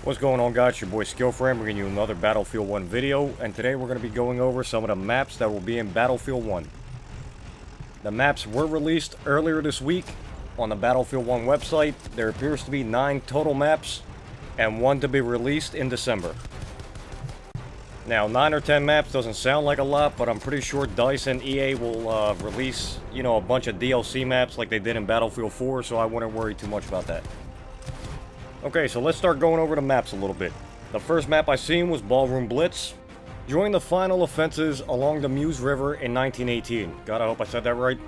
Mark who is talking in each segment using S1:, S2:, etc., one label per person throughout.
S1: What's going on, guys? Your boy Skillframe bringing you another Battlefield 1 video, and today we're going to be going over some of the maps that will be in Battlefield 1. The maps were released earlier this week on the Battlefield 1 website. There appears to be 9 total maps and 1 to be released in December. Now, 9 or 10 maps doesn't sound like a lot, but I'm pretty sure DICE and EA will release, a bunch of DLC maps like they did in Battlefield 4, so I wouldn't worry too much about that. Okay, so let's start going over the maps a little bit. The first map I seen was Ballroom Blitz. Join the final offenses along the Meuse River in 1918. God, I hope I said that right.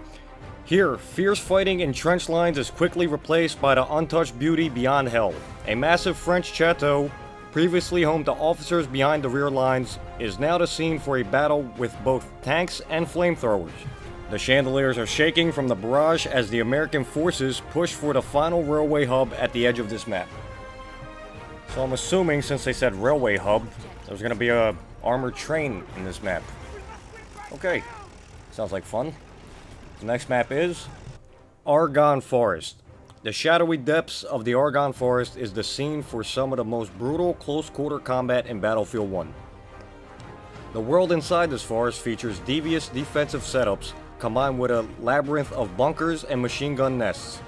S1: Here, fierce fighting in trench lines is quickly replaced by the untouched beauty beyond hell. A massive French chateau, previously home to officers behind the rear lines, is now the scene for a battle with both tanks and flamethrowers. The chandeliers are shaking from the barrage as the American forces push for the final railway hub at the edge of this map. So I'm assuming, since they said railway hub, there's going to be a armored train in this map. Okay, sounds like fun. The next map is Argonne Forest. The shadowy depths of the Argonne Forest is the scene for some of the most brutal close-quarter combat in Battlefield 1. The world inside this forest features devious defensive setups combined with a labyrinth of bunkers and machine gun nests,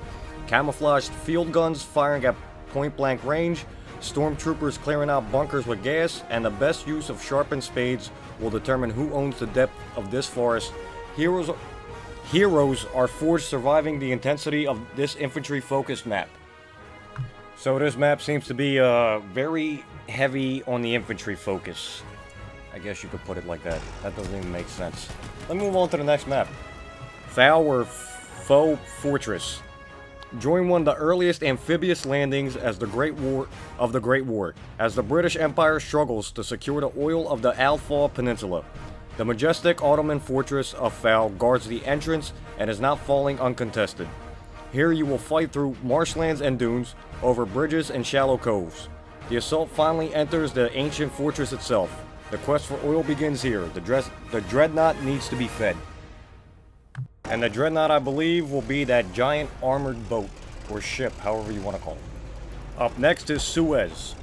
S1: camouflaged field guns firing at point-blank range, stormtroopers clearing out bunkers with gas, and the best use of sharpened spades will determine who owns the depth of this forest. Heroes are forged surviving the intensity of this infantry-focused map. So this map seems to be very heavy on the infantry focus. I guess you could put it like that. That doesn't even make sense. Let's move on to the next map. Valour Fortress. Join one of the earliest amphibious landings as the Great War, as the British Empire struggles to secure the oil of the Alfa Peninsula. The majestic Ottoman fortress of Valour guards the entrance and is not falling uncontested. Here you will fight through marshlands and dunes, over bridges and shallow coves. The assault finally enters the ancient fortress itself. The quest for oil begins here. The dreadnought needs to be fed. And the dreadnought, I believe, will be that giant armored boat, or ship, however you want to call it. Up next is Suez,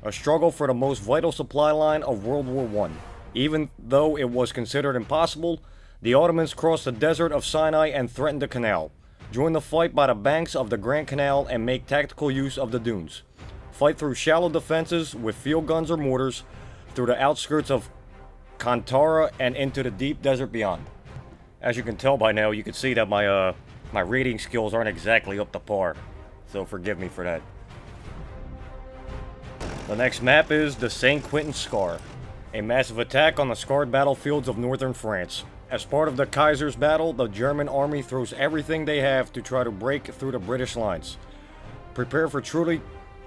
S1: a struggle for the most vital supply line of World War I. Even though it was considered impossible, the Ottomans crossed the desert of Sinai and threatened the canal. Join the fight by the banks of the Grand Canal and make tactical use of the dunes. Fight through shallow defenses with field guns or mortars, through the outskirts of Kantara and into the deep desert beyond. As you can tell by now, you can see that my reading skills aren't exactly up to par, so forgive me for that. The next map is the Quentin Scar, a massive attack on the scarred battlefields of northern France. As part of the Kaiser's battle, the German army throws everything they have to try to break through the British lines. Prepare for truly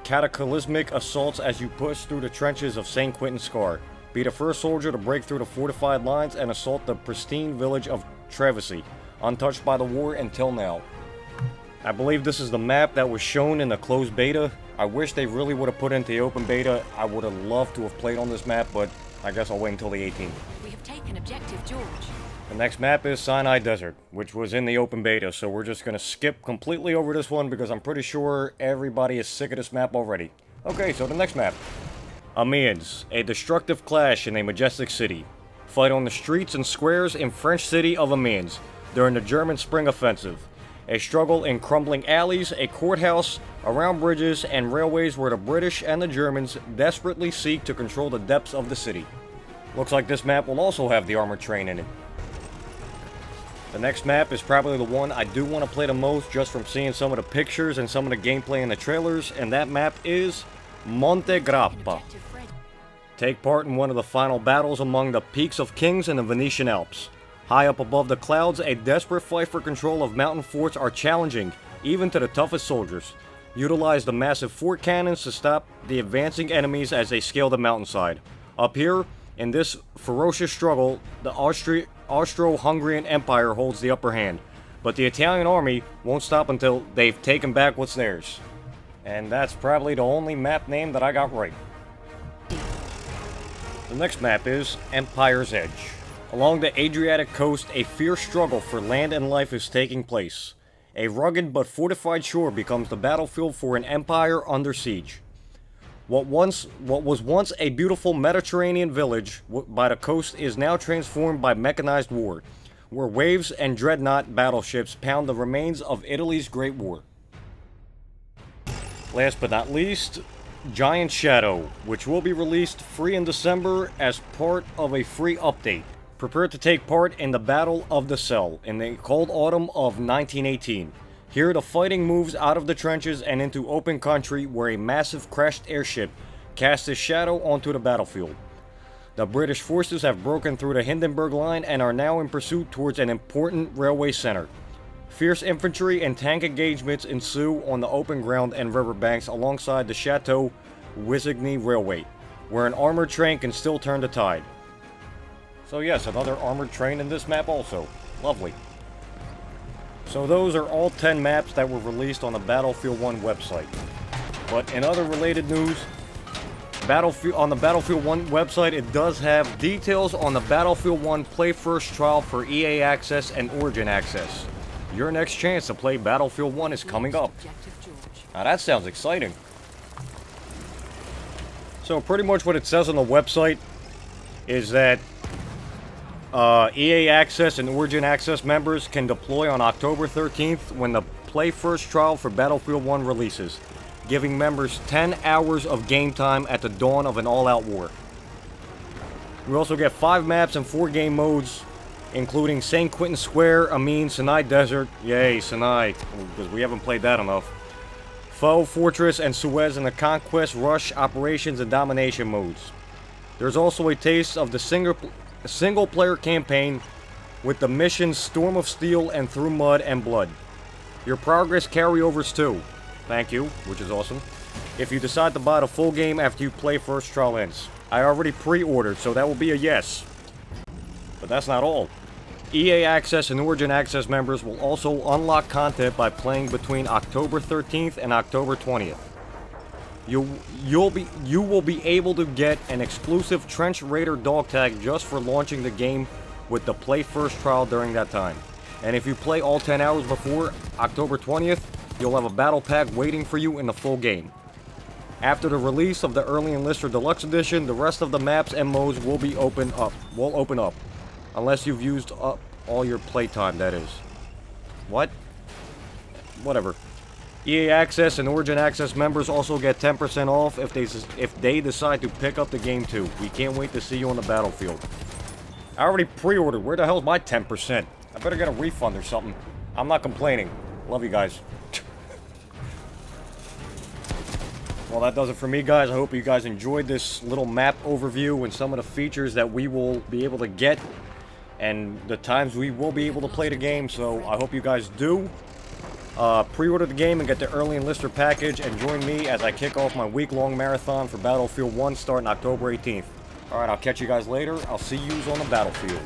S1: cataclysmic assaults as you push through the trenches of Quentin Scar. Be the first soldier to break through the fortified lines and assault the pristine village of Treviso, untouched by the war until now. I believe this is the map that was shown in the closed beta. I wish they really would have put into the open beta. I would have loved to have played on this map, but I guess I'll wait until the 18th.
S2: We have taken objective George.
S1: The next map is Sinai Desert, which was in the open beta, so we're just going to skip completely over this one because I'm pretty sure everybody is sick of this map already. Okay, so the next map. Amines, a destructive clash in a majestic city. Fight on the streets and squares in French city of Amines during the German Spring Offensive. A struggle in crumbling alleys, a courthouse, around bridges and railways where the British and the Germans desperately seek to control the depths of the city. Looks like this map will also have the armored train in it. The next map is probably the one I do want to play the most just from seeing some of the pictures and some of the gameplay in the trailers, and that map is Montegrappa. Take part in one of the final battles among the peaks of Kings in the Venetian Alps. High up above the clouds, a desperate fight for control of mountain forts are challenging, even to the toughest soldiers. Utilize the massive fort cannons to stop the advancing enemies as they scale the mountainside. Up here, in this ferocious struggle, the Austro-Hungarian Empire holds the upper hand, but the Italian army won't stop until they've taken back what's theirs. And that's probably the only map name that I got right. The next map is Empire's Edge. Along the Adriatic coast, a fierce struggle for land and life is taking place. A rugged but fortified shore becomes the battlefield for an empire under siege. What was once a beautiful Mediterranean village by the coast is now transformed by mechanized war, where waves and dreadnought battleships pound the remains of Italy's Great War. Last but not least, Giant Shadow, which will be released free in December as part of a free update. Prepare to take part in the Battle of the Cell in the cold autumn of 1918. Here the fighting moves out of the trenches and into open country where a massive crashed airship casts its shadow onto the battlefield. The British forces have broken through the Hindenburg Line and are now in pursuit towards an important railway center. Fierce infantry and tank engagements ensue on the open ground and riverbanks alongside the Chateau Wizigny Railway, where an armored train can still turn the tide. So yes, another armored train in this map also. Lovely. So those are all 10 maps that were released on the Battlefield 1 website. But in other related news, on the Battlefield 1 website, it does have details on the Battlefield 1 Play First trial for EA Access and Origin Access. Your next chance to play Battlefield 1 is coming up. Now that sounds exciting. So pretty much what it says on the website is that EA Access and Origin Access members can deploy on October 13th when the Play First trial for Battlefield 1 releases, giving members 10 hours of game time at the dawn of an all-out war. We also get 5 maps and 4 game modes, including St. Quentin Square, Amines, Sinai Desert, yay Sinai, because we haven't played that enough, Valour Fortress, and Suez in the Conquest, Rush, Operations, and Domination modes. There's also a taste of the single-player campaign with the missions Storm of Steel and Through Mud and Blood. Your progress carryovers too, thank you, which is awesome, if you decide to buy the full game after you play First Trial ends. I already pre-ordered, so that will be a yes. But that's not all. EA Access and Origin Access members will also unlock content by playing between October 13th and October 20th. You will be able to get an exclusive Trench Raider dog tag just for launching the game with the Play First trial during that time. And if you play all 10 hours before October 20th, you'll have a battle pack waiting for you in the full game. After the release of the Early Enlister Deluxe Edition, the rest of the maps and modes will open up. Unless you've used up all your playtime, that is. What? Whatever. EA Access and Origin Access members also get 10% off if they decide to pick up the game too. We can't wait to see you on the battlefield. I already pre-ordered. Where the hell's my 10%? I better get a refund or something. I'm not complaining. Love you guys. Well, that does it for me, guys. I hope you guys enjoyed this little map overview and some of the features that we will be able to get and the times we will be able to play the game. So I hope you guys do. Pre-order the game and get the Early Enlister package and join me as I kick off my week-long marathon for Battlefield 1 starting October 18th. Alright, I'll catch you guys later. I'll see yous on the battlefield.